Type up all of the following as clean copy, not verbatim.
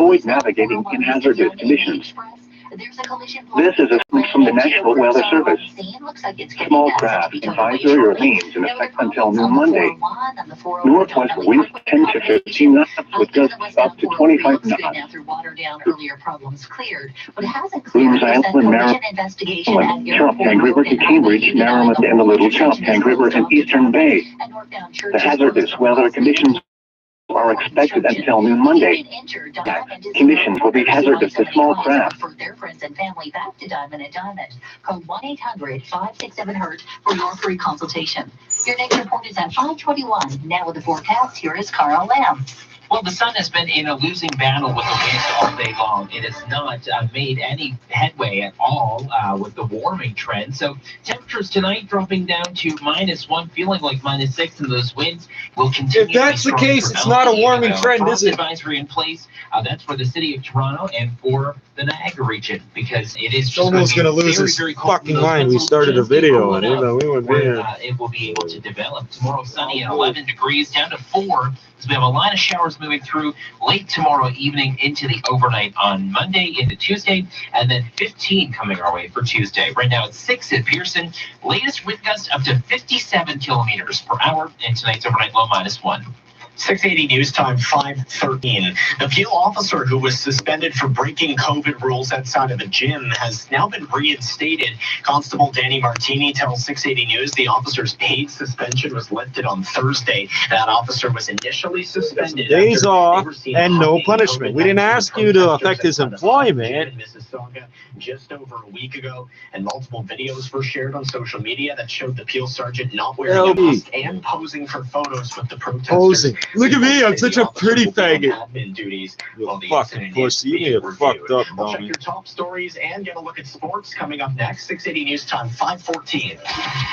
avoid navigating in hazardous conditions. This is a statement from the National Weather Service. Small craft advisory remains in effect until noon Monday. Northwest winds 10 to 15 knots with gusts up to 25 knots. Blooms Island, Maryland, Choptank River to Cambridge, Maryland, and the Little Choptank River and Eastern Bay. The hazardous weather conditions are expected until noon Monday. Conditions will be hazardous to small craft. For their friends and family back to Diamond & Diamond. Call 1-800-567-HURT for your free consultation. Your next report is at 5:21. Now with the forecast, here is Carl Lamb. Well, the sun has been in a losing battle with the wind all day long. It has not made any headway at all with the warming trend. So temperatures tonight dropping down to -1, feeling like -6, and those winds will continue. If that's the case, it's not a warming trend, is it? Advisory in place. That's for the city of Toronto and for the Niagara region, because it is Someone's going to lose his fucking mind. We started a video on it. We went there. It will be able to develop. Tomorrow, sunny at 11 degrees, down to 4. So we have a line of showers moving through late tomorrow evening into the overnight on Monday into Tuesday, and then 15 coming our way for Tuesday. Right now it's 6 at Pearson. Latest wind gust up to 57 kilometers per hour, and tonight's overnight low -1. 680 News Time, 5:13. The Peel officer who was suspended for breaking COVID rules outside of a gym has now been reinstated. Constable Danny Martini tells 680 News the officer's paid suspension was lifted on Thursday. That officer was initially suspended. Days off and no punishment. We didn't ask you to affect his employment. Just over a week ago, and multiple videos were shared on social media that showed the Peel sergeant not wearing a mask and posing for photos with the protesters. Posing. Look at me, I'm such a pretty faggot. Admin duties. You fucking pussy, you get fucked up, We'll check dummy. your top stories and get a look at sports coming up next. 680 News Time, 5:14.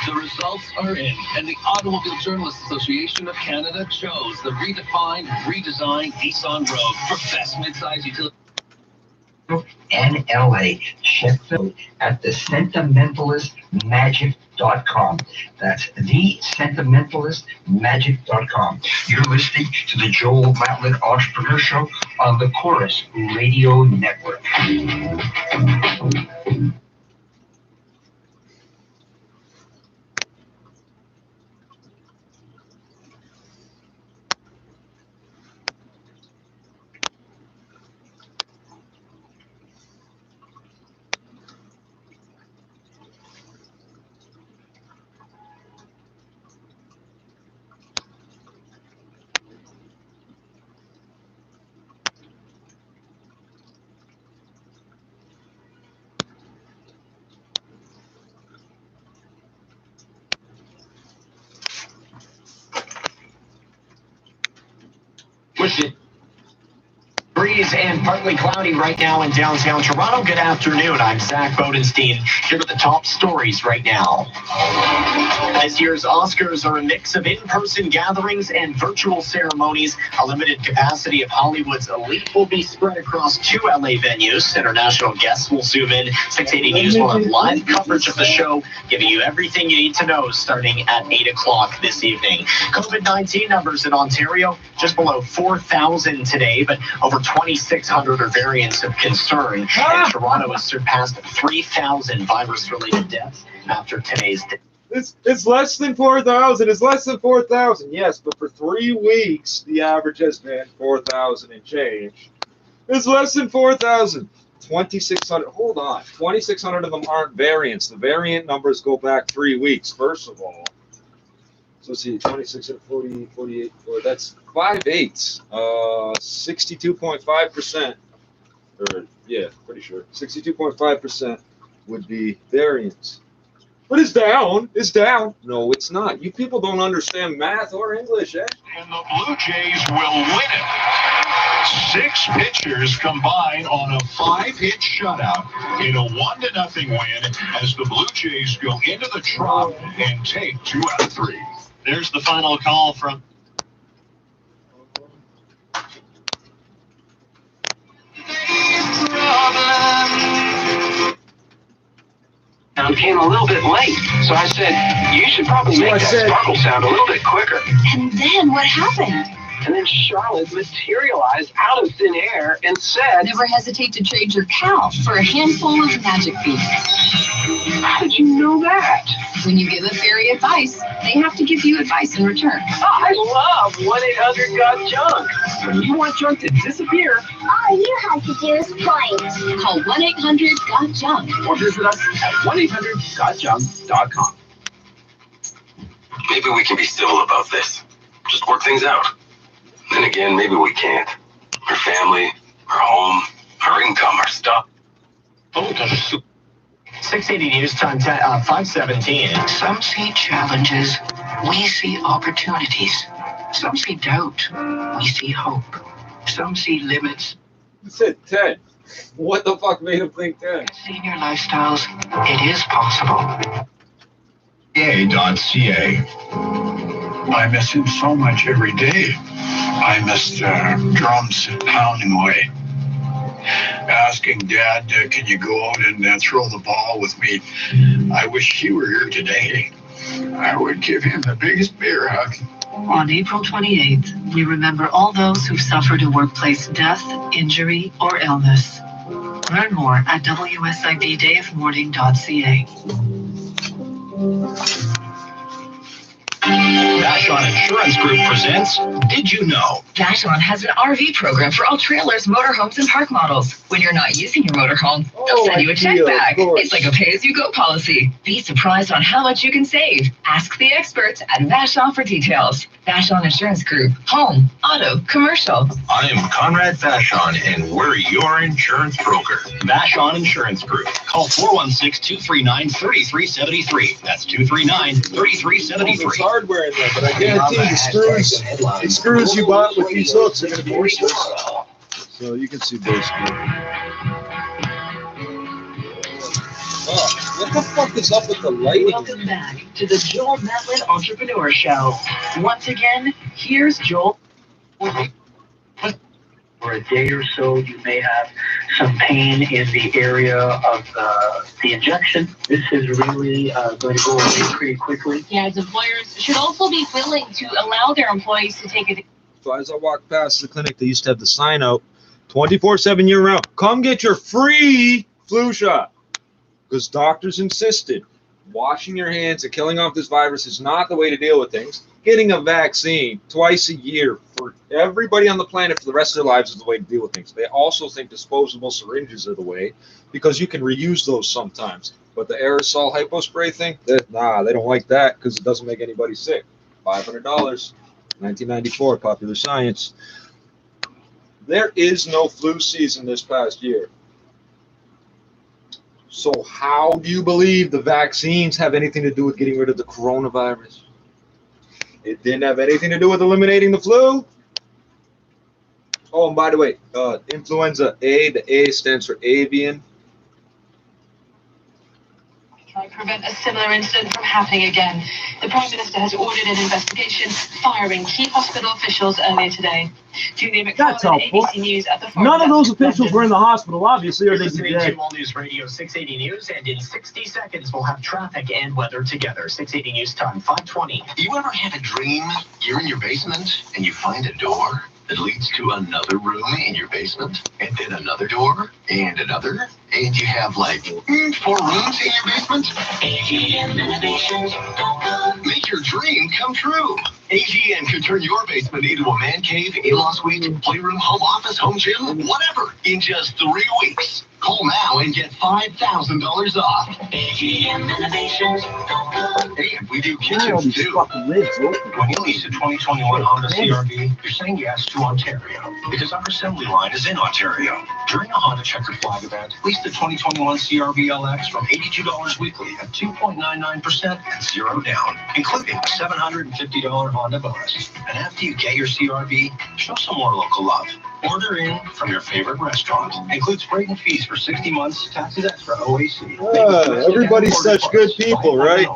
The results are in, and the Automobile Journalists Association of Canada chose the redefined, redesigned Nissan Rogue for best midsize utility. NLA Sheffield at thesentimentalistmagic.com. That's thesentimentalistmagic.com. You're listening to the Joel Matlin Entrepreneur Show on the Chorus Radio Network. Breeze and partly cloudy right now in downtown Toronto. Good afternoon. I'm Zach Bodenstein. Here are the top stories right now. This year's Oscars are a mix of in-person gatherings and virtual ceremonies. A limited capacity of Hollywood's elite will be spread across 2 LA venues. International guests will zoom in. 680 News will have live coverage of the show, giving you everything you need to know starting at 8 o'clock this evening. COVID-19 numbers in Ontario, just below 4,000 today, but over 2,600 are variants of concern. And Toronto has surpassed 3,000 virus-related deaths after today's day. It's less than 4,000. It's less than 4,000, yes, but for 3 weeks, the average has been 4,000 and change. It's less than 4,000. 2,600, hold on. 2,600 of them aren't variants. The variant numbers go back 3 weeks, first of all. So let's see, 26, 40, 48, 4, that's 5/8, 62.5%, or yeah, pretty sure, 62.5% would be variants. But it's down, No, it's not. You people don't understand math or English, eh? And the Blue Jays will win it. 6 pitchers combine on a 5-hit shutout in a 1-0 win as the Blue Jays go into the Trop and take 2 out of 3. There's the final call from... Came a little bit late, so I said, you should probably make that sparkle sound a little bit quicker. And then what happened? And then Charlotte materialized out of thin air and said, Never hesitate to trade your cow for a handful of magic beans. how did you know that? When you give a fairy advice, they have to give you advice in return. I love 1-800-GOT-JUNK. When you want junk to disappear, all you have to do is point. Call 1-800-GOT-JUNK or visit us at 1-800-GOT-JUNK.com. Maybe we can be civil about this. Just work things out. Then again, maybe we can't. Our family, our home, our income, our stuff. 680 News Time 517. Some see challenges, we see opportunities. Some see doubt, we see hope. Some see limits. You said 10. What the fuck made him think 10? Senior lifestyles, it is possible. .ca. I miss him so much every day. I miss the drums pounding away. Asking Dad, can you go out and throw the ball with me? I wish he were here today. I would give him the biggest bear hug. On April 28th, we remember all those who suffered a workplace death, injury, or illness. Learn more at wsibdayofmourning.ca. Vashon Insurance Group presents Did You Know? Vashon has an RV program for all trailers, motorhomes, and park models. When you're not using your motorhome, they'll send you a check back. It's like a pay-as-you-go policy. Be surprised on how much you can save. Ask the experts at Vashon for details. Vashon Insurance Group. Home, auto, commercial. I am Conrad Vashon, and we're your insurance broker. Vashon Insurance Group. Call 416-239-3373. That's 239-3373. There's hardware in there, but I guarantee the screws you bought with these hooks are going to be useless. So you can see basically. Oh, what the fuck is up with the lighting? Welcome back to the Joel Metlin Entrepreneur Show. Once again, here's Joel. For a day or so, you may have some pain in the area of the injection. This is really going to go away pretty quickly. Yeah, as employers should also be willing to allow their employees to take it. So as I walked past the clinic, they used to have the sign out 24/7 year round. Come get your free flu shot. Because doctors insisted washing your hands and killing off this virus is not the way to deal with things. Getting a vaccine twice a year for everybody on the planet for the rest of their lives is the way to deal with things. They also think disposable syringes are the way because you can reuse those sometimes. But the aerosol hypospray thing, they don't like that because it doesn't make anybody sick. $500, 1994, Popular Science. There is no flu season this past year. So how do you believe the vaccines have anything to do with getting rid of the coronavirus? It didn't have anything to do with eliminating the flu. Oh, and by the way, influenza A, the A stands for avian. Try to prevent a similar incident from happening again. The Prime Minister has ordered an investigation firing key hospital officials earlier today. Julia That's McFarlane, helpful. ABC News at the None of those officials London. were in the hospital, obviously, or You're they'd be listening dead. to All News Radio 680 News, and in 60 seconds we'll have traffic and weather together. 680 News Time 520. You ever had a dream you're in your basement and you find a door that leads to another room in your basement, and then another door, and another, and you have like 4 rooms in your basement? Make your dream come true. AGN could turn your basement into a man cave, in-law suite, playroom, home office, home gym, whatever, in just 3 weeks. Call now and get $5,000 off. And we do kitchens too. When you lease a 2021 Honda CRV, you're saying yes to Ontario because our assembly line is in Ontario. During a Honda Checker Flag event, lease the 2021 CRV LX from $82 weekly at 2.99% and 0 down, including a $750 Honda bonus. And after you get your CRV, show some more local love. Order in from your favorite restaurant. Includes freight and fees for 60 months, taxes extra, OAC. Everybody's such good people, right?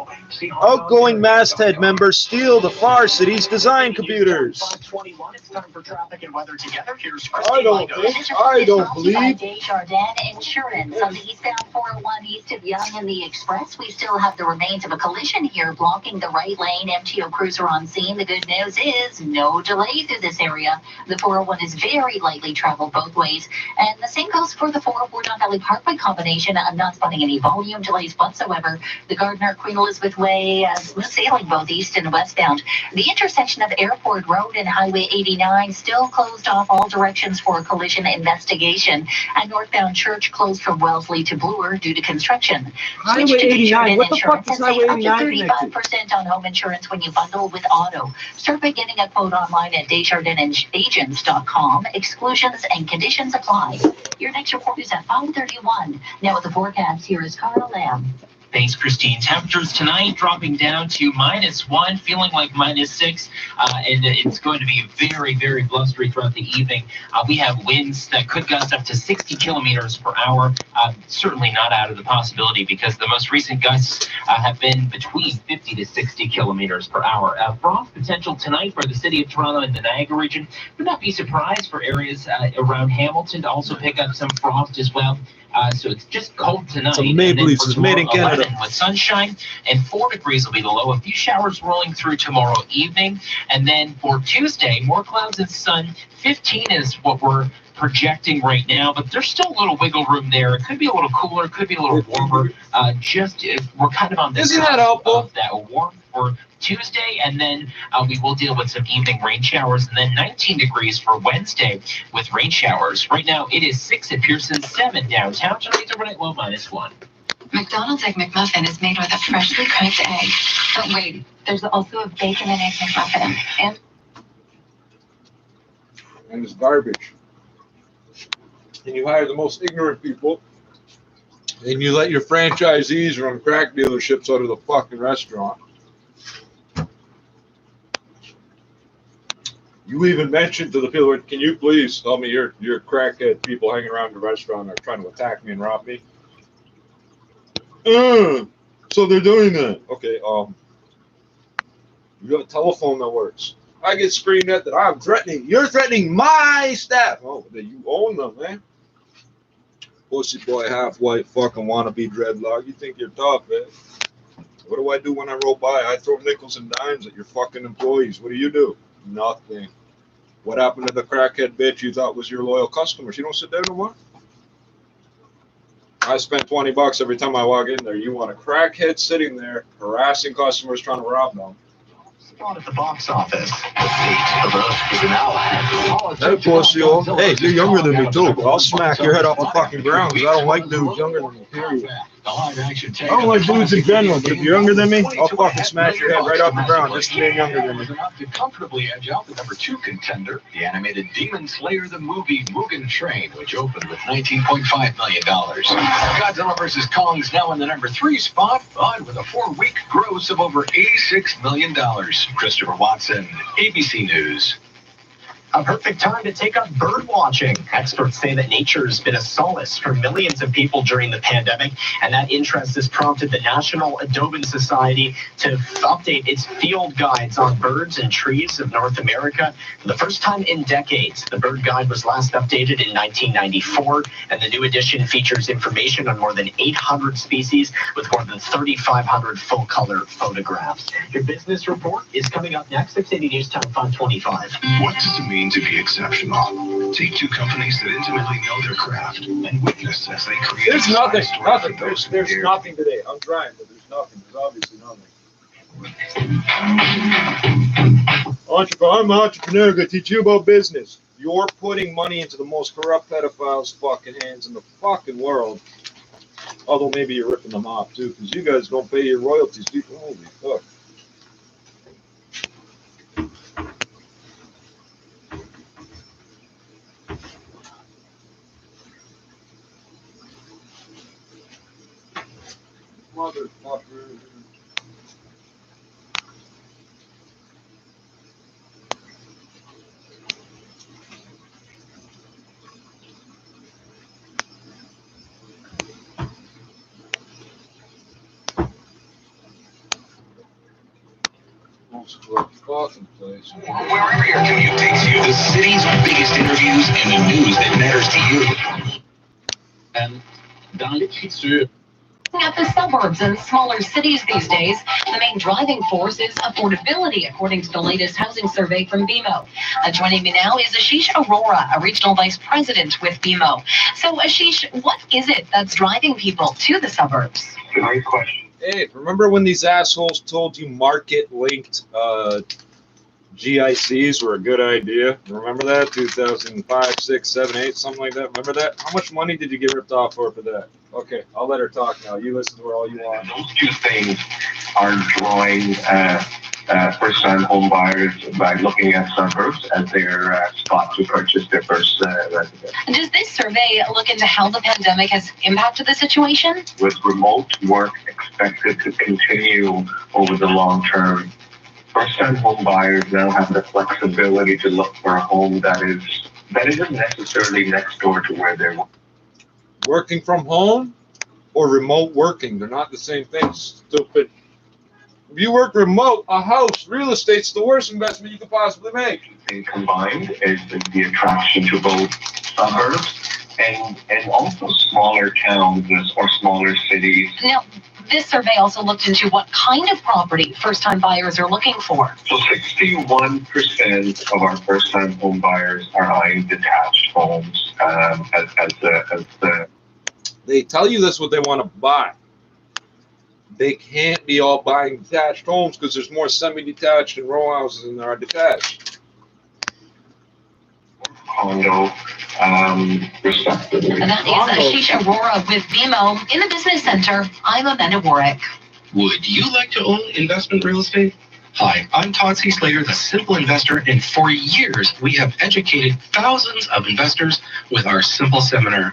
Outgoing masthead members steal the Far City's design computers. 5:21. It's time for traffic and weather together. Here's I don't believe. Desjardins Insurance on the eastbound 401 east of Yonge and the Express. We still have the remains of a collision here blocking the right lane. MTO crews are on scene. The good news is no delay through this area. The 401 is very lightly traveled both ways. And the same goes for the 404 Don Valley Parkway combination. I'm not spotting any volume delays whatsoever. The Gardner Queen Elizabeth Way smooth sailing both east and westbound. The intersection of Airport Road and Highway 89 still closed off all directions for a collision investigation. And northbound Church closed from Wellesley to Bloor due to construction. Highway 89. What the fuck is Highway 89 up to 35% on home insurance when you bundle with auto. Start by getting a quote online at desjardins.com. Exclusions and conditions apply. Your next report is at 5:31. Now with the forecast, here is Carl Lamb. Thanks, Christine. Temperatures tonight dropping down to -1, feeling like -6, and it's going to be very, very blustery throughout the evening. We have winds that could gust up to 60 kilometers per hour. Certainly not out of the possibility because the most recent gusts have been between 50 to 60 kilometers per hour. Frost potential tonight for the city of Toronto and the Niagara region. Would not be surprised for areas around Hamilton to also pick up some frost as well. So it's just cold tonight. So Maple Leafs is made in Canada. With sunshine, and 4 degrees will be the low. A few showers rolling through tomorrow evening. And then for Tuesday, more clouds and sun. 15 is what we're projecting right now, but there's still a little wiggle room there. It could be a little cooler, could be a little warmer. We're kind of on this side of that warm for Tuesday, and then we will deal with some evening rain showers, and then 19 degrees for Wednesday with rain showers. Right now, it is 6 at Pearson, 7 downtown. Tonight's overnight low -1. McDonald's Egg McMuffin is made with a freshly cracked egg. But wait, there's also a bacon and egg McMuffin. And it's garbage. And you hire the most ignorant people, and you let your franchisees run crack dealerships out of the fucking restaurant. You even mentioned to the people, can you please tell me your crackhead people hanging around the restaurant are trying to attack me and rob me? So they're doing that. Okay, you got a telephone that works. I get screamed at that I'm threatening. You're threatening my staff. Oh, that you own them, man. Pussy boy, half-white, fucking wannabe dreadlock. You think you're tough, man. What do I do when I roll by? I throw nickels and dimes at your fucking employees. What do? Nothing. What happened to the crackhead bitch you thought was your loyal customer? She don't sit there no more? I spend $20 every time I walk in there. You want a crackhead sitting there harassing customers trying to rob them. Spot at the box office. The fate of Earth is an ally. Hey, pussy, hey, you're younger than me too. I'll smack your head off the fucking ground because I don't like dudes younger than me, period. I don't like dudes in general, but if you're younger than me, I'll fucking smash your head right off the ground just for being younger than me. To comfortably edge out the number 2 contender, the animated Demon Slayer the movie Mugen Train, which opened with $19.5 million. Godzilla vs. Kong is now in the number 3 spot, but with a 4-week gross of over $86 million. Christopher Watson, ABC News. A perfect time to take up bird watching. Experts say that nature has been a solace for millions of people during the pandemic, and that interest has prompted the National Audubon Society to update its field guides on birds and trees of North America. For the first time in decades, the bird guide was last updated in 1994, and the new edition features information on more than 800 species with more than 3,500 full-color photographs. Your business report is coming up next at City News Time 525. What does it mean to be exceptional? Take 2 companies that intimately know their craft and witness as they create. There's nothing today. I'm trying, but there's nothing. There's obviously nothing. I'm an entrepreneur. I'm going to teach you about business. You're putting money into the most corrupt pedophiles' fucking hands in the fucking world. Although maybe you're ripping them off too, because you guys don't pay your royalties. Holy fuck. Motherfucker. Fucking place. Wherever your commute takes you, the city's biggest interviews and the news that matters to you. Dans l'écriture. At the suburbs and smaller cities these days, the main driving force is affordability, according to the latest housing survey from BMO. Joining me now is Ashish Arora, a regional vice president with BMO. So, Ashish, what is it that's driving people to the suburbs? Great question. Hey, remember when these assholes told you market-linked GICs were a good idea? Remember that? 2005, 6, 7, 8, something like that. Remember that? How much money did you get ripped off for that? Okay, I'll let her talk now. You listen to her all you want. Those two things are drawing first-time home buyers by looking at suburbs as their spot to purchase their first residence. Does this survey look into how the pandemic has impacted the situation? With remote work expected to continue over the long term, first-time home buyers now have the flexibility to look for a home that isn't necessarily next door to where they're working from home or remote working. They're not the same thing, stupid. If you work remote, a house, real estate's the worst investment you could possibly make. And combined is the attraction to both suburbs and also smaller towns or smaller cities. Now, this survey also looked into what kind of property first-time buyers are looking for. So 61% of our first-time home buyers are eyeing detached homes They tell you that's what they want to buy. They can't be all buying detached homes because there's more semi-detached and row houses than there are detached. Condo, respectively. And that is Ashish Arora with BMO in the Business Center. I'm Amanda Warwick. Would you like to own investment real estate? Hi, I'm Todd C. Slater, the Simple Investor, and for years we have educated thousands of investors with our Simple Seminar.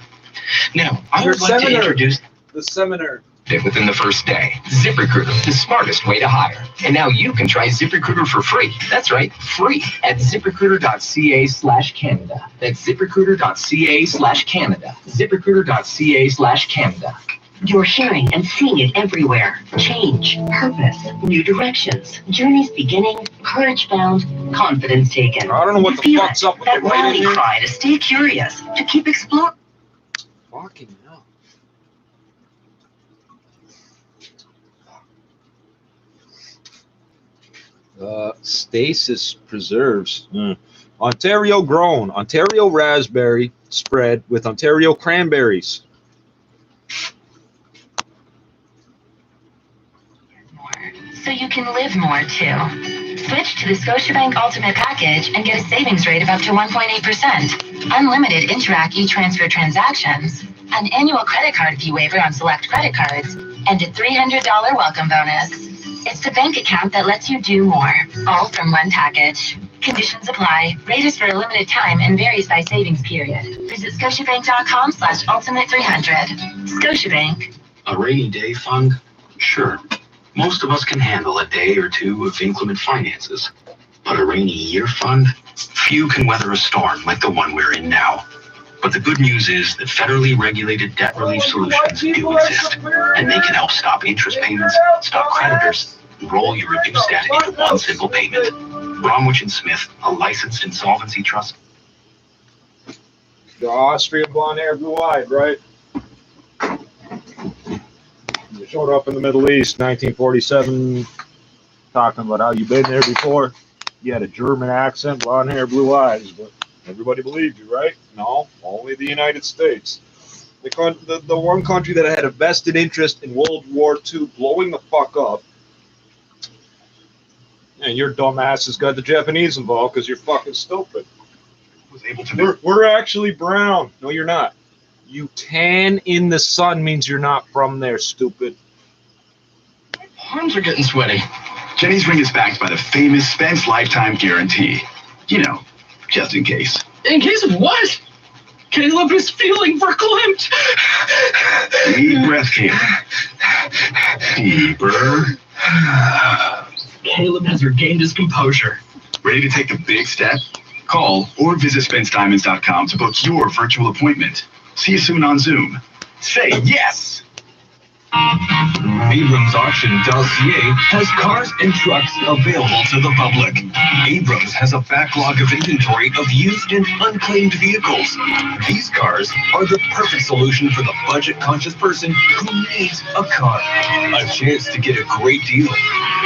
Now, I would like to introduce the seminar. Within the first day. ZipRecruiter, the smartest way to hire. And now you can try ZipRecruiter for free. That's right, free at ZipRecruiter.ca/Canada. That's ZipRecruiter.ca/Canada. ZipRecruiter.ca/Canada. You're hearing and seeing it everywhere. Change, purpose, new directions, journeys beginning, courage found, confidence taken. I don't know what the fuck's up with that the rally cry to stay curious, to keep exploring. Fucking hell. Stasis preserves. Ontario grown. Ontario raspberry spread with Ontario cranberries. So you can live more too. Switch to the Scotiabank Ultimate Package and get a savings rate of up to 1.8%. Unlimited Interac e-transfer transactions, an annual credit card fee waiver on select credit cards, and a $300 welcome bonus. It's the bank account that lets you do more, all from one package. Conditions apply. Rate is for a limited time and varies by savings period. Visit scotiabank.com/ultimate300. Scotiabank. A rainy day fund? Sure. Most of us can handle a day or two of inclement finances. But a rainy year fund? Few can weather a storm like the one we're in now. But the good news is that federally regulated debt relief solutions do exist, and they can help stop interest payments, stop creditors, and roll your reduced debt into one simple payment. Bromwich & Smith, a licensed insolvency trust. The Austrian blonde hair, blue-eyed, right? You showed up in the Middle East, 1947, talking about how you've been there before. You had a German accent, blonde hair, blue eyes, but everybody believed you, right? No, only the United States. The one country that had a vested interest in World War II blowing the fuck up. And your dumb ass has got the Japanese involved because you're fucking stupid. We're actually brown. No, you're not. You tan in the sun means you're not from there, stupid. Arms are getting sweaty. Jenny's ring is backed by the famous Spence Lifetime Guarantee. You know, just in case. In case of what? Caleb is feeling verklempt. Deep breath, Caleb. Deeper. Caleb has regained his composure. Ready to take the big step? Call or visit SpenceDiamonds.com to book your virtual appointment. See you soon on Zoom. Say yes! Abrams Auction Dossier has cars and trucks available to the public. Abrams has a backlog of inventory of used and unclaimed vehicles. These cars are the perfect solution for the budget-conscious person who needs a car. A chance to get a great deal.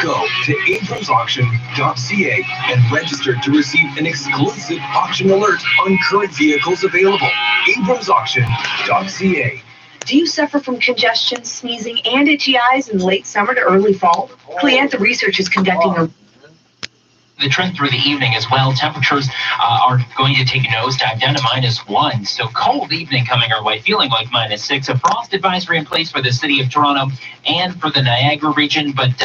Go to abramsauction.ca and register to receive an exclusive auction alert on current vehicles available. abramsauction.ca. Do you suffer from congestion, sneezing, and itchy eyes in late summer to early fall? Clienta Research is conducting a the trend through the evening as well. Temperatures are going to take a nosedive down to -1. So cold evening coming our way, feeling like -6. A frost advisory in place for the city of Toronto and for the Niagara region. But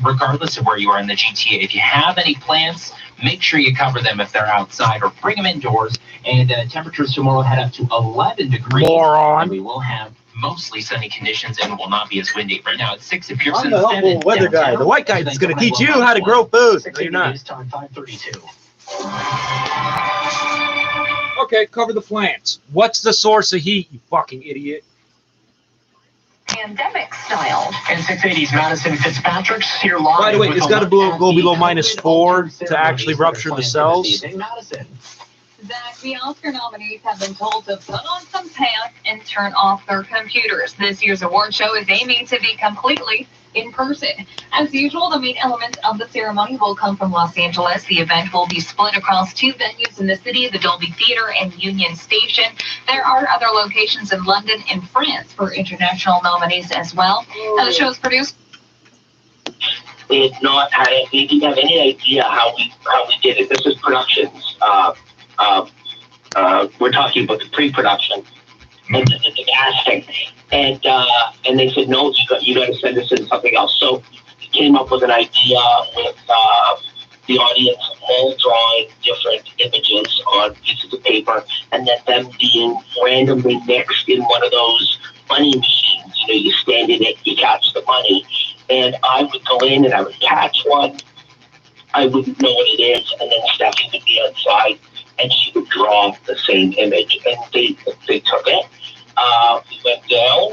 regardless of where you are in the GTA, if you have any plants, make sure you cover them if they're outside or bring them indoors. And temperatures tomorrow head up to 11 degrees. And we will have mostly sunny conditions and will not be as windy. Right now it's 6 at Pearson. I'm the helpful weather guy. The white guy that's going to teach you how to grow food. No, you're not. Time 5:32. Okay, cover the plants. What's the source of heat, you fucking idiot? pandemic style. And 680's Madison Fitzpatrick's here live. By the way, it's got to go below -4 to actually rupture the cells. That the Oscar nominees have been told to put on some pants and turn off their computers. This year's award show is aiming to be completely in person. As usual, the main elements of the ceremony will come from Los Angeles. The event will be split across 2 venues in the city, the Dolby Theater and Union Station. There are other locations in London and France for international nominees as well. Now, the show is produced. We didn't have any idea how we did it. This is productions. We're talking about the pre-production and the casting, and they said no, you got to send us in something else. So we came up with an idea with the audience all drawing different images on pieces of paper, and then them being randomly mixed in one of those money machines. You know, you stand in it, you catch the money, and I would go in and I would catch one. I wouldn't know what it is, and then Stephanie would be outside, and she would draw the same image, and they took it. We went down,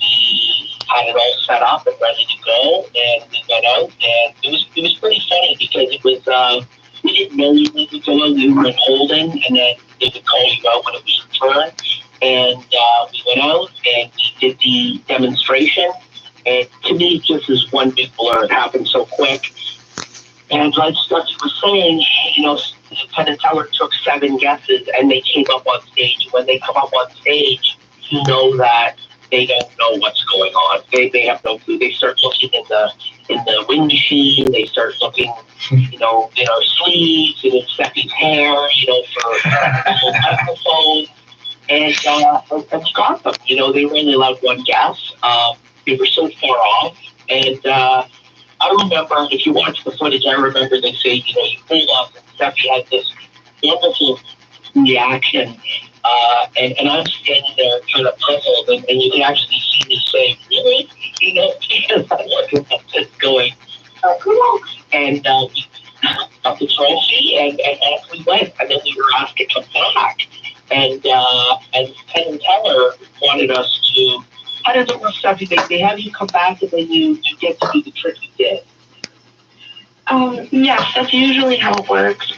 we had it all set up and ready to go, and we went out, and it was pretty funny because it was, we didn't know we would go out, we were in holding, and then they would call you out when it was your turn, and we went out, and we did the demonstration, and to me, it just is one big blur. It happened so quick. And like Stutz was saying, you know, Penn and Teller took 7 guesses and they came up on stage. When they come up on stage, you know that they don't know what's going on. They have no clue. They start looking in the wind machine. They start looking, you know, in our sleeves and in Steffi's hair, you know, for the microphone. And we got them. You know, they were only allowed 1 guess. They were so far off, and I remember, if you watch the footage, I remember they say, you know, you pulled up and Steffi had this wonderful reaction, and I'm standing there kind of puzzled, and you can actually see me say, really? You know, because I wasn't just going, oh, and we got the trophy, and off we went, and then we were asked to come back, and Penn and Teller wanted us to, how does it work, Steffi? They have you come back and then you get to do the trick you did. Yes, that's usually how it works.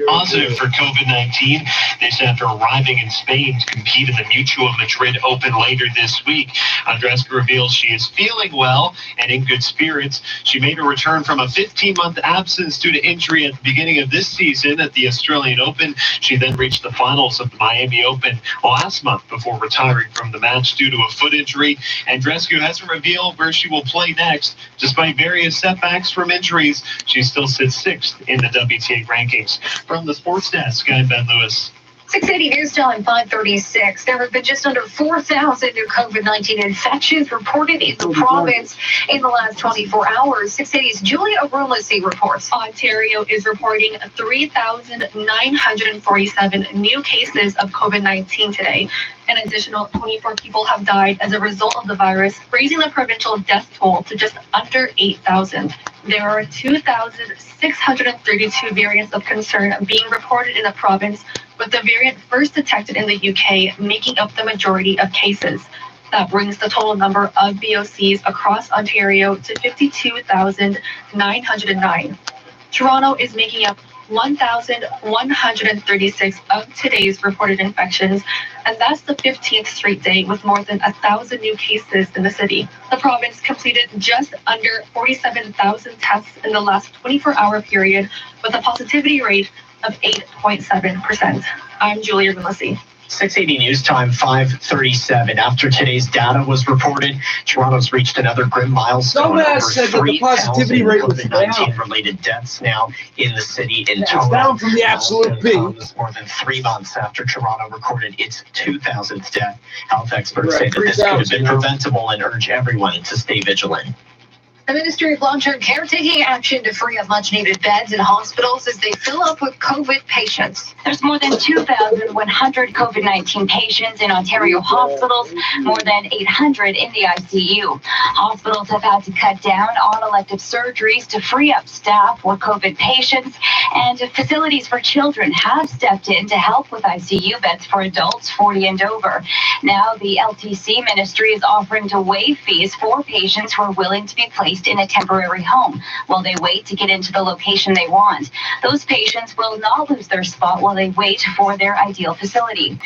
Positive for COVID-19. They said after arriving in Spain to compete in the Mutua Madrid Open later this week. Andreska reveals she is feeling well and in good spirits. She made a return from a 15-month absence due to injury at the beginning of this season at the Australian Open. She then reached the finals of the Miami Open last month before retiring from the match due to a foot injury. Andreska hasn't revealed where she will play next. Despite various setbacks from injuries, she still sits 6th in the WTA rankings. From the sports desk, I'm Ben Lewis. 680 News Time 5:36. There have been just under 4,000 new COVID-19 infections reported in the province in the last 24 hours. 680's Julia Arulasi reports. Ontario is reporting 3,947 new cases of COVID-19 today. An additional 24 people have died as a result of the virus, raising the provincial death toll to just under 8,000. There are 2,632 variants of concern being reported in the province, with the variant first detected in the UK making up the majority of cases. That brings the total number of VOCs across Ontario to 52,909. Toronto is making up 1,136 of today's reported infections, and that's the 15th straight day with more than 1,000 new cases in the city. The province completed just under 47,000 tests in the last 24-hour period, with a positivity rate of 8.7%. I'm Julia Gillespie. 680 News Time, 5:37. After today's data was reported, Toronto's reached another grim milestone. Dumbass said that the positivity rate was down. COVID-19-related deaths now in the city in total. It's down from the absolute peak. More than 3 months after Toronto recorded its 2,000th death. Health experts say that this could have been preventable and urge everyone to stay vigilant. The Ministry of Long-Term Care taking action to free up much-needed beds in hospitals as they fill up with COVID patients. There's more than 2,100 COVID-19 patients in Ontario hospitals, more than 800 in the ICU. Hospitals have had to cut down on elective surgeries to free up staff for COVID patients, and facilities for children have stepped in to help with ICU beds for adults 40 and over. Now, the LTC ministry is offering to waive fees for patients who are willing to be placed in a temporary home while they wait to get into the location they want. Those patients will not lose their spot while they wait for their ideal facility.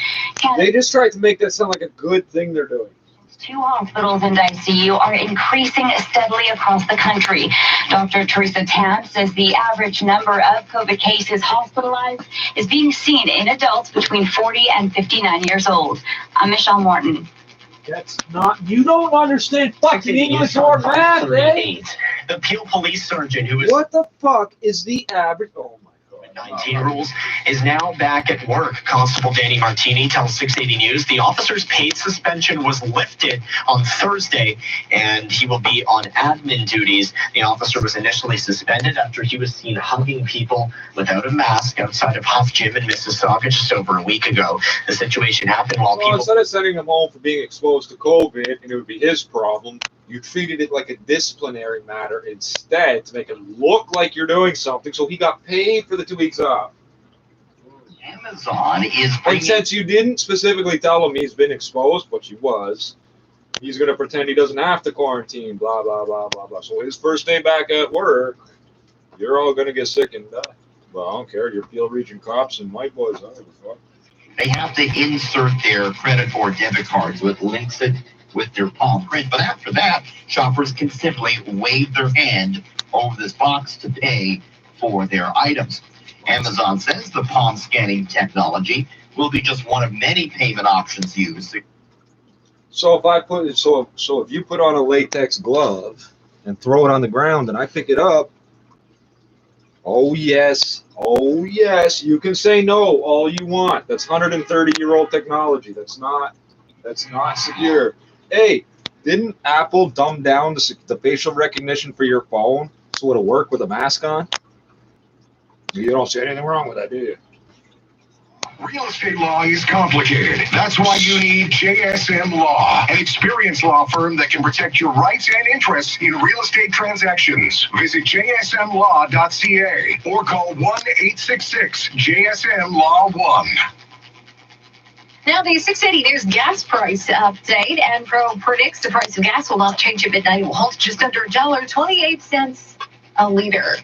They just tried to make that sound like a good thing they're doing. 2 hospitals and ICU are increasing steadily across the country. Dr. Teresa Tam says the average number of COVID cases hospitalized is being seen in adults between 40 and 59 years old. I'm Michelle Morton. That's not, you don't understand fucking English or math, eh? The Peel police surgeon who is... What the fuck is the average... Oh my God. 19 rules is now back at work. Constable Danny Martini tells 680 News the officer's paid suspension was lifted on Thursday and he will be on admin duties. The officer was initially suspended after he was seen hugging people without a mask outside of Huff Gym in Mississauga just over a week ago. The situation happened while people... Instead of sending him home for being exposed to COVID and it would be his problem, you treated it like a disciplinary matter instead to make it look like you're doing something, so he got paid for the 2 weeks off. Amazon is bringing... And since you didn't specifically tell him he's been exposed, which he was, he's going to pretend he doesn't have to quarantine, blah, blah, blah, blah, blah. So his first day back at work, you're all going to get sick and die. Well, I don't care. You're Peel Region cops and my boys. I don't give a fuck. They have to insert their credit or debit card, so it links it with their palm print. But after that, shoppers can simply wave their hand over this box to pay for their items. Amazon says the palm scanning technology will be just one of many payment options used. So if I put it, so if you put on a latex glove and throw it on the ground and I pick it up, oh yes, you can say no all you want. That's 130-year-old technology. That's not secure. Hey, didn't Apple dumb down the facial recognition for your phone so it'll work with a mask on? You don't see anything wrong with that, do you? Real estate law is complicated. That's why you need JSM Law, an experienced law firm that can protect your rights and interests in real estate transactions. Visit jsmlaw.ca or call 1-866-JSM-LAW-1. Now, the 680 News gas price update. Enpro predicts the price of gas will not change at midnight. It will halt just under $1.28 a liter.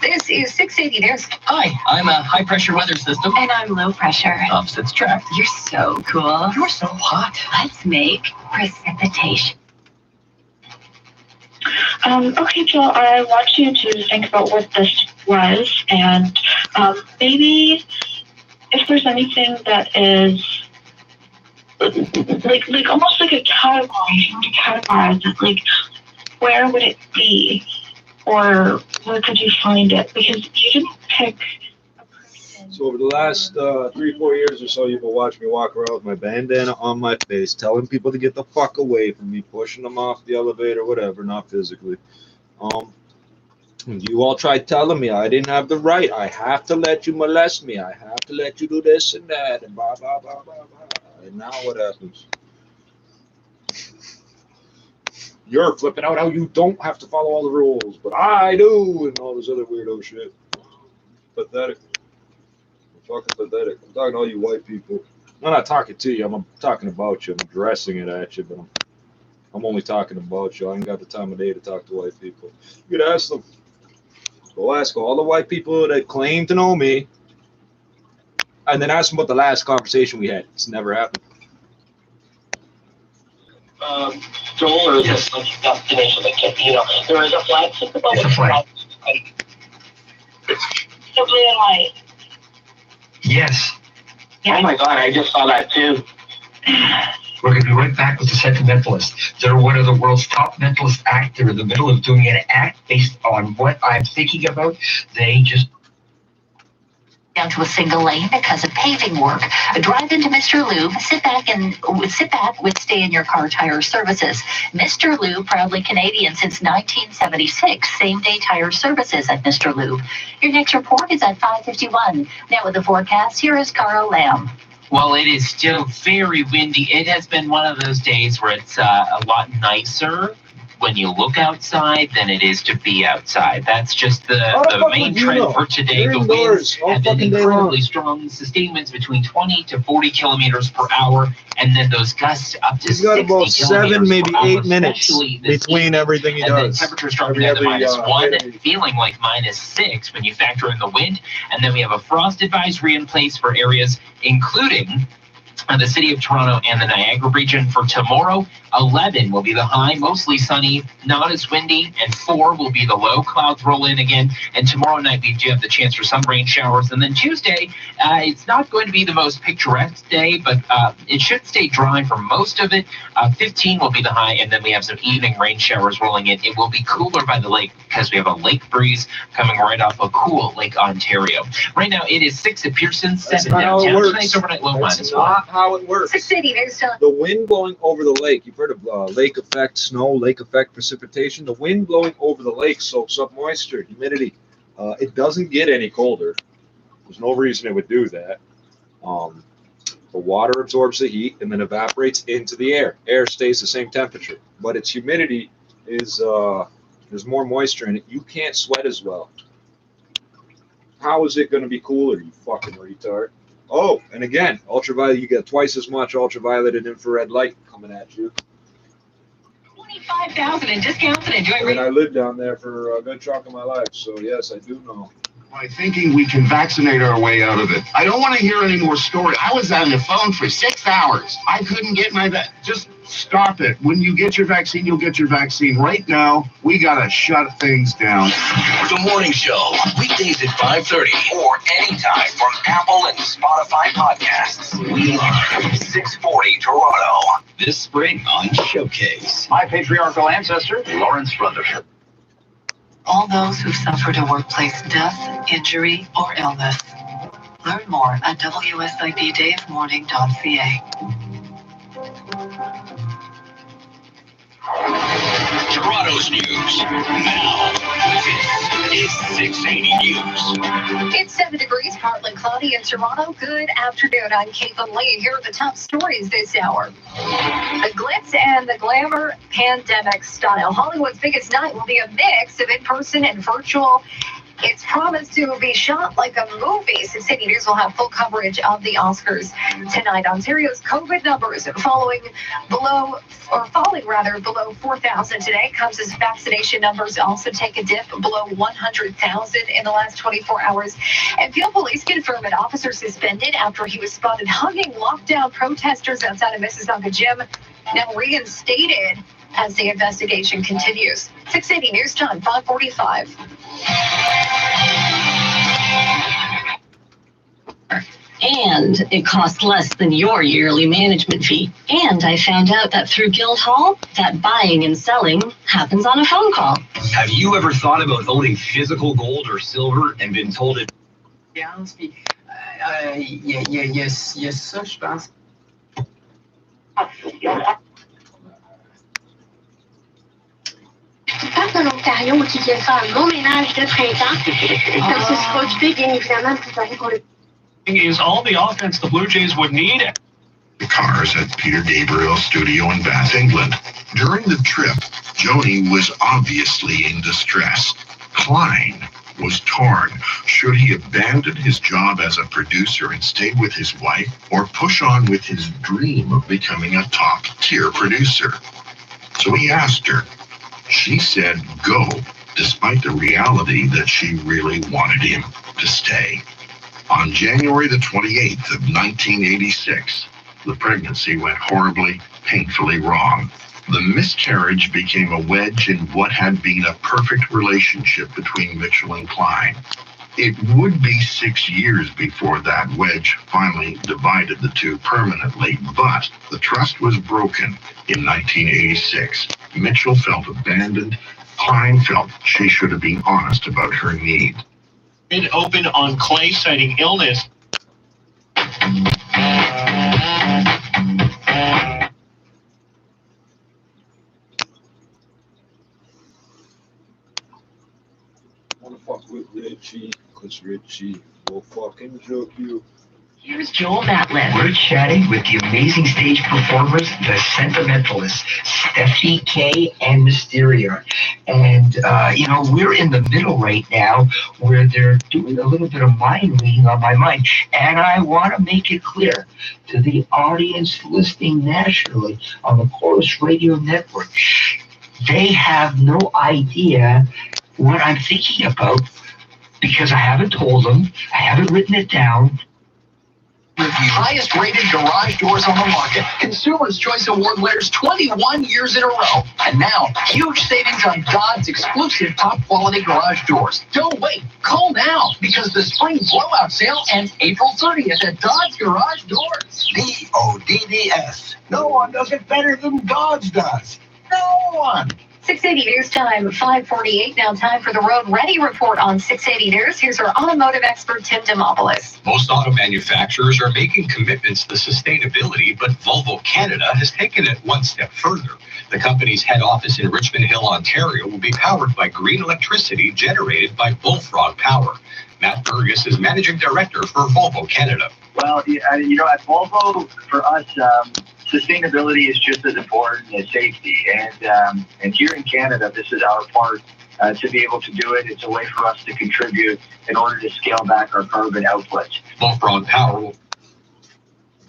This is 680 News. Hi, I'm a high-pressure weather system. And I'm low pressure. Opposites attract. You're so cool. You're so hot. Let's make precipitation. Okay, Jill, I want you to think about what this was, and maybe if there's anything that is like almost like a category, you want to categorize it, like where would it be, or where could you find it? Because you didn't pick a person. So over the last 3-4 years or so, you've been watching me walk around with my bandana on my face, telling people to get the fuck away from me, pushing them off the elevator, whatever, not physically. You all tried telling me I didn't have the right. I have to let you molest me. I have to let you do this and that and blah, blah, blah, blah, blah. And now what happens? You're flipping out how you don't have to follow all the rules, but I do, and all this other weirdo shit. Pathetic. I'm fucking pathetic. I'm talking to all you white people. I'm not talking to you. I'm talking about you. I'm addressing it at you, but I'm I'm only talking about you. I ain't got the time of day to talk to white people. You could ask them. Go ask all the white people that claim to know me, and then ask them about the last conversation we had. It's never happened. Joel, or just like destination, like, you know, there is a flag system. It's a flag. The blue and white. Yes. Oh my God, I just saw that too. We're going to be right back with the Sentimentalist. They're one of the world's top mentalist acts. They're in the middle of doing an act based on what I'm thinking about. They just down to a single lane because of paving work. Drive into Mr. Lube, sit back with stay in your car tire services. Mr. Lube, proudly Canadian since 1976. Same day tire services at Mr. Lube. Your next report is at 5:51. Now with the forecast, here is Carl Lamb. Well, it is still very windy. It has been one of those days where it's a lot nicer when you look outside than it is to be outside. That's just the main trend for today. The winds have been incredibly strong, sustainments between 20 to 40 kilometers per hour, and then those gusts up to 60 got about 7, maybe 8 minutes especially between everything he and does. the temperatures dropping down to -1, feeling like -6 when you factor in the wind. And then we have a frost advisory in place for areas including the city of Toronto and the Niagara region. For tomorrow, 11 will be the high, mostly sunny, not as windy, and 4 will be the low. Clouds roll in again, and tomorrow night we do have the chance for some rain showers. And then Tuesday, it's not going to be the most picturesque day, but it should stay dry for most of it. 15 will be the high, and then we have some evening rain showers rolling in. It will be cooler by the lake because we have a lake breeze coming right off of cool Lake Ontario. Right now, it is 6 at Pearson, 7 downtown. Tonight's overnight low That's -1. not how it works. City, there's the wind blowing over the lake. You've heard of lake effect snow, lake effect precipitation. The wind blowing over the lake soaks up moisture, humidity. It doesn't get any colder. There's no reason it would do that. The water absorbs the heat and then evaporates into the air. Air stays the same temperature, but its humidity is there's more moisture in it. You can't sweat as well. How is it going to be cooler, you fucking retard? Oh, and again, ultraviolet, you get twice as much ultraviolet and infrared light coming at you. 25,000 in discounts and enjoy. And I lived down there for a good chunk of my life, so yes, I do know. By thinking we can vaccinate our way out of it. I don't want to hear any more story. I was on the phone for 6 hours. I couldn't get my just stop it. When you get your vaccine, you'll get your vaccine. Right now, we gotta shut things down. The Morning Show, weekdays at 5:30 or anytime from Apple and Spotify podcasts. We are 640 Toronto. This spring on Showcase. My patriarchal ancestor, Lawrence Rutherford. All those who've suffered a workplace death, injury, or illness. Learn more at wsibdayofmourning.ca. Toronto's news now. This is 680 News. It's 7 degrees, partly cloudy in Toronto. Good afternoon. I'm Caitlin Lee. Here are the top stories this hour. The glitz and the glamour pandemic style. Hollywood's biggest night will be a mix of in-person and virtual. It's promised to be shot like a movie. City News will have full coverage of the Oscars tonight. Ontario's COVID numbers falling below 4,000 today. Comes as vaccination numbers also take a dip below 100,000 in the last 24 hours. And Peel Police confirm an officer suspended after he was spotted hugging lockdown protesters outside of Mississauga Gym. Now reinstated as the investigation continues. 680 News Time, 5:45. And it costs less than your yearly management fee. And I found out that through Guildhall, that buying and selling happens on a phone call. Have you ever thought about owning physical gold or silver and been told it? Yes, ça, je pense. Passe de l'Ontario qui vient faire un bon ménage de printemps. Quand ce sera occupé, bien évidemment, préparé pour le. Is all the offense the Blue Jays would need. The cars at Peter Gabriel's studio in Bath, England. During the trip, Joni was obviously in distress. Klein was torn. Should he abandon his job as a producer and stay with his wife, or push on with his dream of becoming a top-tier producer? So he asked her. She said go, despite the reality that she really wanted him to stay. On January the 28th of 1986, the pregnancy went horribly, painfully wrong. The miscarriage became a wedge in what had been a perfect relationship between Mitchell and Klein. It would be 6 years before that wedge finally divided the two permanently, but the trust was broken in 1986. Mitchell felt abandoned. Klein felt she should have been honest about her need. Bid opened on Clay citing illness. Wanna fuck with Richie, cause Richie will fucking joke you. Here's Joel Matlin. We're chatting with the amazing stage performers, the Sentimentalists, Steffi, K, and Mysteria. And, we're in the middle right now where they're doing a little bit of mind reading on my mind. And I want to make it clear to the audience listening nationally on the Chorus Radio Network, they have no idea what I'm thinking about because I haven't told them, I haven't written it down. The highest rated garage doors on the market. Consumer's Choice Award winners 21 years in a row. And now, huge savings on Dodds exclusive top quality garage doors. Don't wait. Call now because the spring blowout sale ends April 30th at Dodds Garage Doors. DODDS. No one does it better than Dodds does. No one. 680 News Time, 5:48. Now time for the Road Ready Report on 680 News. Here's our automotive expert, Tim Dimopoulos. Most auto manufacturers are making commitments to sustainability, but Volvo Canada has taken it one step further. The company's head office in Richmond Hill, Ontario, will be powered by green electricity generated by Bullfrog Power. Matt Burgess is managing director for Volvo Canada. Well, at Volvo, for us, sustainability is just as important as safety. And here in Canada, this is our part to be able to do it. It's a way for us to contribute in order to scale back our carbon output. Bullfrog Power.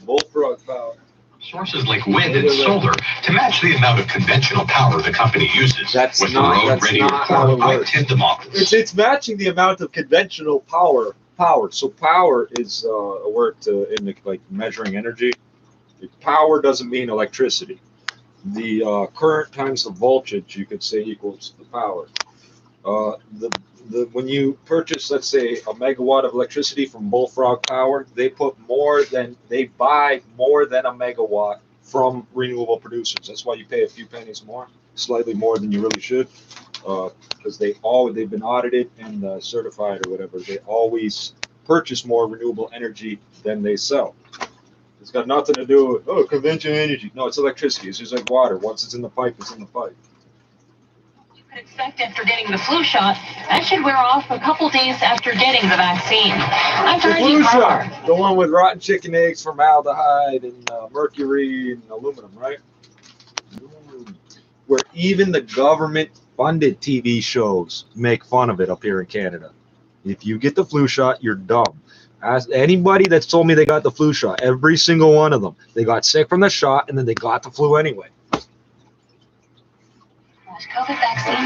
Bullfrog Power. Sources like wind and solar to match the amount of conventional power the company uses. With the Road Ready Report by Tim Dimopoulos. It's matching the amount of conventional power. So power is a word in measuring energy. Power doesn't mean electricity. The current times the voltage, you could say, equals the power. When you purchase, let's say, a megawatt of electricity from Bullfrog Power, they buy more than a megawatt from renewable producers. That's why you pay a few pennies more, slightly more than you really should, because they've been audited and certified or whatever. They always purchase more renewable energy than they sell. It's got nothing to do with conventional energy. No, it's electricity. It's just like water. Once it's in the pipe, it's in the pipe. You could expect after getting the flu shot, that should wear off a couple days after getting the vaccine. The flu shot, the one with rotten chicken eggs, formaldehyde, and mercury and aluminum, right? Where even the government-funded TV shows make fun of it up here in Canada. If you get the flu shot, you're dumb. Ask anybody that's told me they got the flu shot, every single one of them, they got sick from the shot and then they got the flu anyway.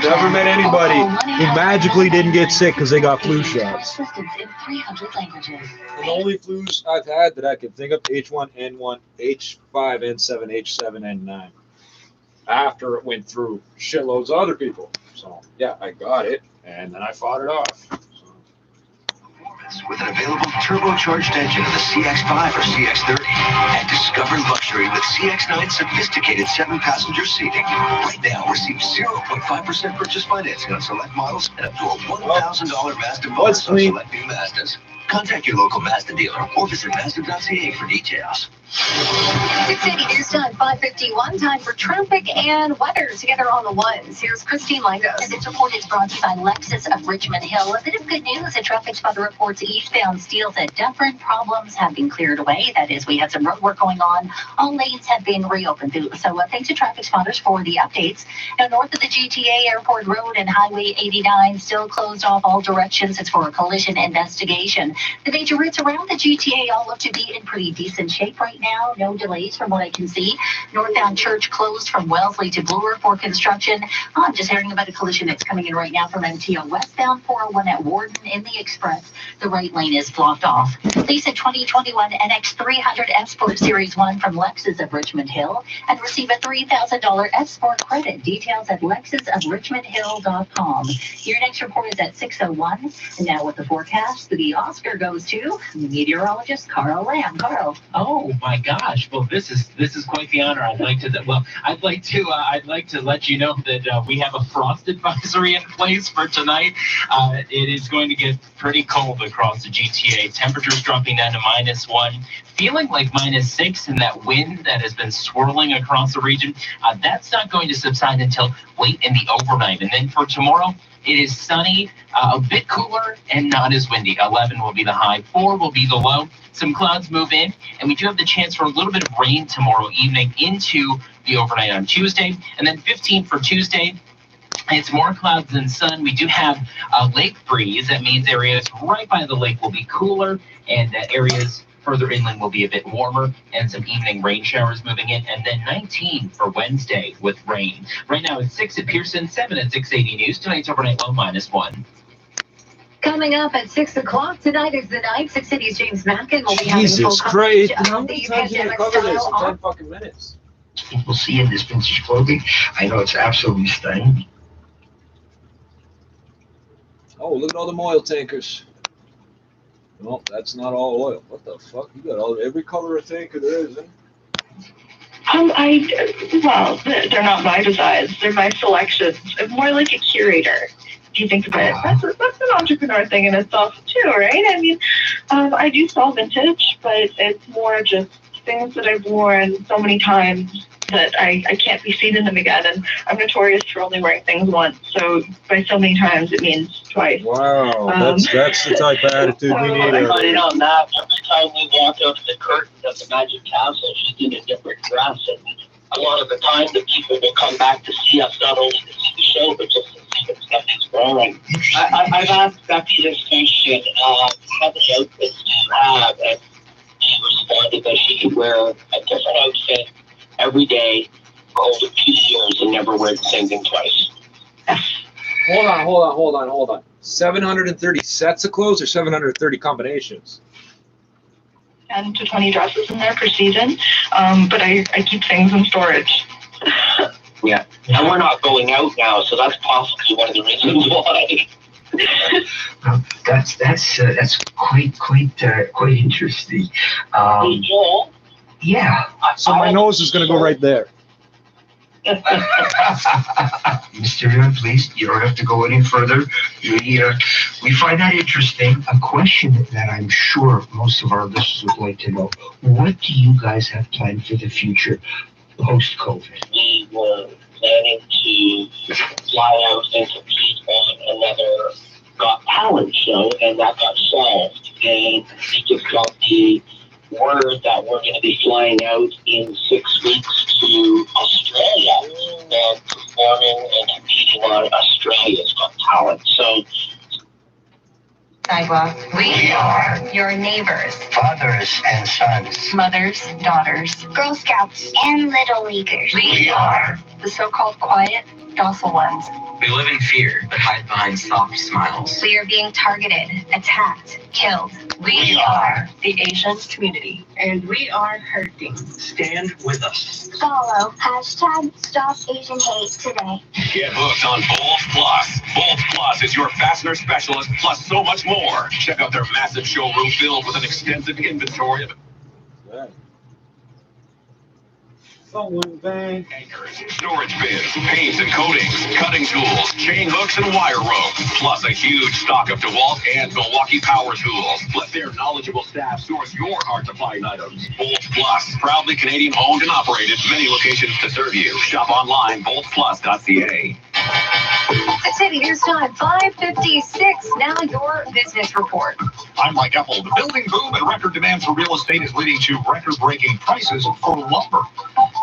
Never met anybody who magically didn't get sick because they got flu shots. The only flus I've had that I can think of, H1N1, H5N7, H7N9. After it went through shitloads of other people. So, yeah, I got it, and then I fought it off. With an available turbocharged engine of the CX-5 or CX-30. And discover luxury with CX-9's sophisticated 7-passenger seating. Right now, receive 0.5% purchase financing on select models and up to a $1,000 Mazda bonus on select new Mazdas. Contact your local Mazda dealer or visit Mazda.ca for details. 680 News Time, 5:51. Time for traffic and weather together on the ones. Here's Christine Langos. And this report is brought to you by Lexus of Richmond Hill. A bit of good news. A traffic spotter reports eastbound Steeles at Dufferin. Problems have been cleared away. That is, we had some road work going on. All lanes have been reopened. So thanks to traffic spotters for the updates. Now, north of the GTA, Airport Road and Highway 89 still closed off all directions. It's for a collision investigation. The major routes around the GTA all look to be in pretty decent shape right right now. No delays from what I can see. Northbound Church closed from Wellesley to Bloor for construction. I'm just hearing about a collision that's coming in right now from MTO westbound 401 at Warden in the Express. The right lane is blocked off. Lease a 2021 NX300 F Sport Series 1 from Lexus of Richmond Hill and receive a $3,000 F Sport credit. Details at lexusofrichmondhill.com. Your next report is at 6:01. And now with the forecast, the Oscar goes to meteorologist Carl Lamb. Carl. Oh my gosh! Well, this is quite the honor. I'd like to let you know that we have a frost advisory in place for tonight. It is going to get pretty cold across the GTA. Temperatures dropping down to -1, feeling like -6, and that wind that has been swirling across the region. That's not going to subside until late in the overnight. And then for tomorrow, it is sunny, a bit cooler, and not as windy. 11 will be the high, 4 will be the low. Some clouds move in, and we do have the chance for a little bit of rain tomorrow evening into the overnight on Tuesday. And then 15 for Tuesday. It's more clouds than sun. We do have a lake breeze. That means areas right by the lake will be cooler, and areas further inland will be a bit warmer, and some evening rain showers moving in. And then 19 for Wednesday with rain. Right now it's 6 at Pearson, 7 at 680 News. Tonight's overnight low -1. Coming up at 6 o'clock tonight is the night. 6 City's James Mackin will be having full Jesus coverage Christ. of the pandemic Cover this style in 10 fucking minutes. People see in this vintage clothing. I know it's absolutely stunning. Oh, look at all them oil tankers. No, that's not all oil. What the fuck? You got every color of tanker there is, isn't Well, they're not my designs. They're my selections. I'm more like a curator. If you think about it, that's an entrepreneur thing in itself too, right? I mean, I do sell vintage, but it's more just things that I've worn so many times that I can't be seen in them again. And I'm notorious for only wearing things once. So by so many times, it means twice. Wow, that's the type of attitude we need. On that, every time we walk out to the curtains of the Magic Castle, she's in a different dress. And a lot of the time, the people will come back to see us, not only to see the show, but just to see what stuff is wearing. I've asked Becky this question, how many outfits do you have? And she responded that she could wear a different outfit every day for over 2 years and never wear the same thing twice. Hold on. 730 sets of clothes or 730 combinations? 10 to 20 dresses in there per season, but I keep things in storage. Yeah, and we're not going out now, so that's possibly one of the reasons why. That's quite interesting. Yeah. So my nose is going to go right there. Mr. please, you don't have to go any further. We find that interesting. A question that I'm sure most of our listeners would like to know: what do you guys have planned for the future post-COVID? We were planning to fly out and compete on another Got Talent show, and that got solved. And we just got the word that we're going to be flying out in 6 weeks to Australia and performing and competing on Australia's Got Talent. So, Sidewalk. We are your neighbors. Fathers and sons. Mothers, daughters. Girl Scouts and Little Leaguers. We are the so-called quiet, docile ones. We live in fear, but hide behind soft smiles. We are being targeted, attacked, killed. We are the Asian community. And we are hurting. Stand with us. Follow #StopAsianHate today. Get hooked on Bolt Plus. Bolt Plus is your fastener specialist, plus so much more. Check out their massive showroom filled with an extensive inventory of anchors, storage bins, paints and coatings, cutting tools, chain hooks and wire rope, plus a huge stock of DeWalt and Milwaukee power tools. Let their knowledgeable staff source your hard-to-find items. Bolt Plus, proudly Canadian owned and operated, many locations to serve you. Shop online, boltplus.ca. 680 News Time, 5:56. Now your business report. I'm Mike Epple. The building boom and record demand for real estate is leading to record-breaking prices for lumber.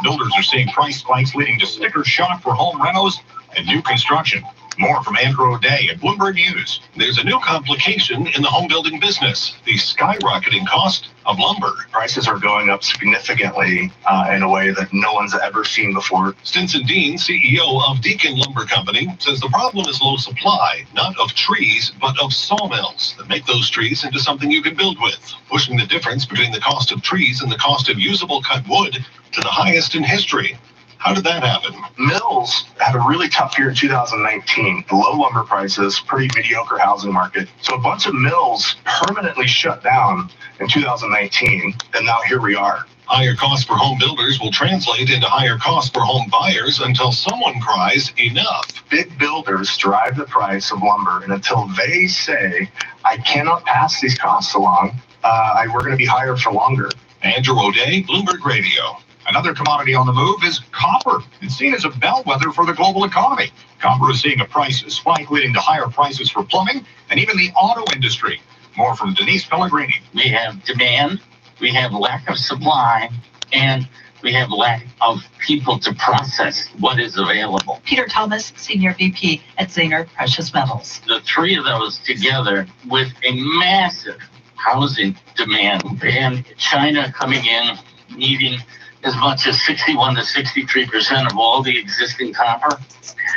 Builders are seeing price spikes leading to sticker shock for home renos and new construction. More from Andrew O'Day at Bloomberg News. There's a new complication in the home building business, the skyrocketing cost of lumber. Prices are going up significantly in a way that no one's ever seen before. Stinson Dean, CEO of Deacon Lumber Company, says the problem is low supply, not of trees, but of sawmills that make those trees into something you can build with, pushing the difference between the cost of trees and the cost of usable cut wood to the highest in history. How did that happen? Mills had a really tough year in 2019. Low lumber prices, pretty mediocre housing market. So a bunch of mills permanently shut down in 2019, and now here we are. Higher costs for home builders will translate into higher costs for home buyers until someone cries enough. Big builders drive the price of lumber, and until they say, I cannot pass these costs along, we're going to be higher for longer. Andrew O'Day, Bloomberg Radio. Another commodity on the move is copper. It's seen as a bellwether for the global economy. Copper is seeing a price spike, leading to higher prices for plumbing and even the auto industry. More from Denise Pellegrini. We have demand, we have lack of supply, and we have lack of people to process what is available. Peter Thomas, Senior VP at Zaner Precious Metals. The three of those together with a massive housing demand and China coming in needing as much as 61 to 63% of all the existing copper,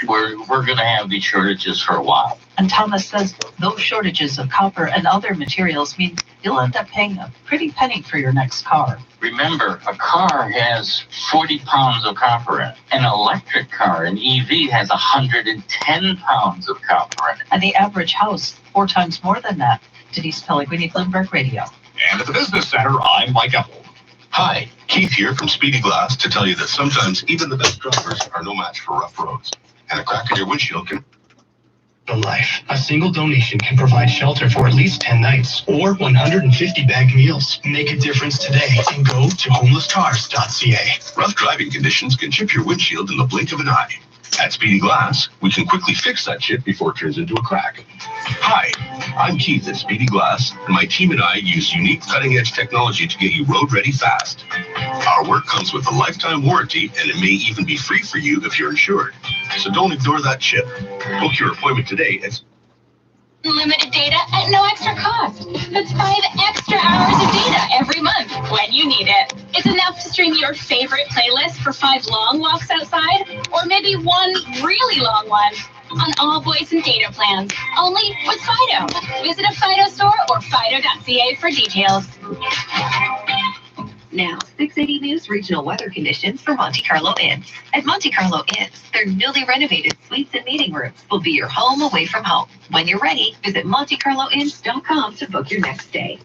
we're going to have these shortages for a while. And Thomas says those shortages of copper and other materials mean you'll end up paying a pretty penny for your next car. Remember, a car has 40 pounds of copper in it. An electric car, an EV, has 110 pounds of copper in it. And the average house, 4 times more than that. Denise Pellegrini, Bloomberg Radio. And at the Business Center, I'm Mike Apple. Hi, Keith here from Speedy Glass to tell you that sometimes even the best drivers are no match for rough roads. And a crack in your windshield can... Life. A single donation can provide shelter for at least 10 nights or 150 bagged meals. Make a difference today and go to homelesscars.ca. Rough driving conditions can chip your windshield in the blink of an eye. At Speedy Glass, we can quickly fix that chip before it turns into a crack. Hi, I'm Keith at Speedy Glass, and my team and I use unique cutting-edge technology to get you road-ready fast. Our work comes with a lifetime warranty, and it may even be free for you if you're insured. So don't ignore that chip. Book your appointment today at... Unlimited data at no extra cost. That's 5 extra hours of data every month when you need it. It's enough to stream your favorite playlist for 5 long walks outside, or maybe 1 really long one on all voice and data plans, only with Fido. Visit a Fido store or fido.ca for details. Now, 680 News regional weather conditions for Monte Carlo Inns. At Monte Carlo Inns, their newly renovated suites and meeting rooms will be your home away from home. When you're ready, visit MonteCarloInns.com to book your next stay.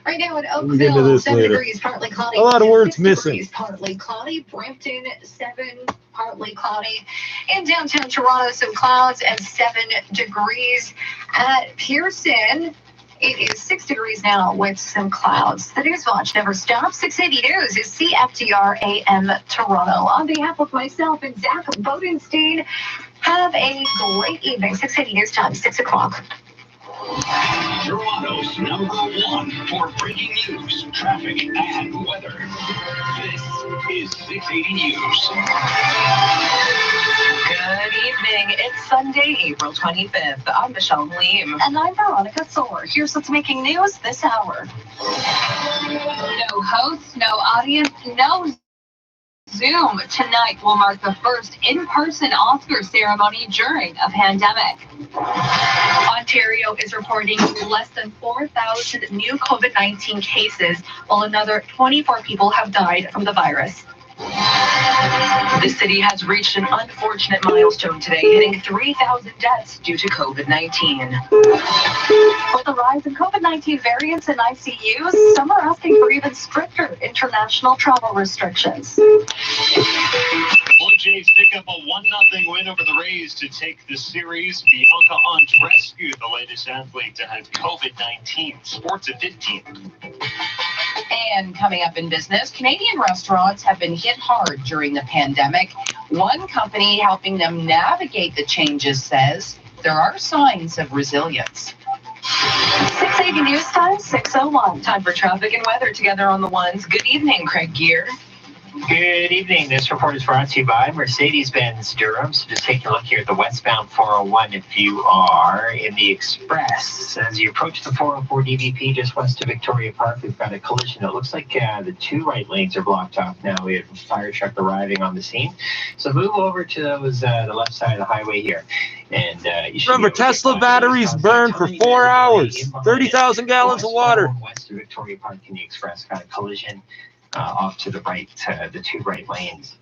Right now in We'll get into Oakville, this 7 later. degrees, partly cloudy. A lot of words 6 missing. degrees, partly cloudy. Brampton, 7, partly cloudy. In downtown Toronto, some clouds and 7 degrees. At Pearson, it is 6 degrees now with some clouds. The News Watch never stops. 680 News is CFTR AM Toronto. On behalf of myself and Zach Bodenstein, have a great evening. 680 News time, 6 o'clock. Toronto's #1 for breaking news, traffic, and weather. This is 680 News. Good evening. It's Sunday, April 25th. I'm Michelle Leem. And I'm Veronica Soar. Here's what's making news this hour. No host, no audience, no Zoom. Tonight will mark the first in-person Oscar ceremony during a pandemic. Ontario is reporting less than 4,000 new COVID-19 cases, while another 24 people have died from the virus. The city has reached an unfortunate milestone today, hitting 3,000 deaths due to COVID-19. With the rise in COVID-19 variants in ICUs, some are asking for even stricter international travel restrictions. The Blue Jays pick up a 1-0 win over the Rays to take the series. Bianca Andreescu, the latest athlete to have COVID-19. Sports at 15. And coming up in business, Canadian restaurants have been hit hard during the pandemic. One company helping them navigate the changes says there are signs of resilience. 680 News Time, 6:01. Time for traffic and weather together on the ones. Good evening, Craig Gear. Good evening. This report is brought to you by Mercedes-Benz Durham. So just take a look here at the westbound 401 if you are in the express. As you approach the 404 DVP just west of Victoria Park, we've got a collision. It looks like the two right lanes are blocked off now. We have a fire truck arriving on the scene. So move over to those the left side of the highway here. And you should Remember, Tesla batteries burn for 4 hours. 30,000 gallons of water. West of Victoria Park in the express got a collision off to the right, the two right lanes.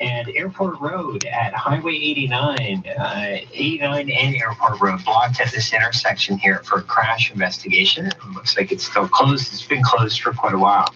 And Airport Road at Highway 89, 89 and Airport Road blocked at this intersection here for a crash investigation. It looks like it's still closed. It's been closed for quite a while.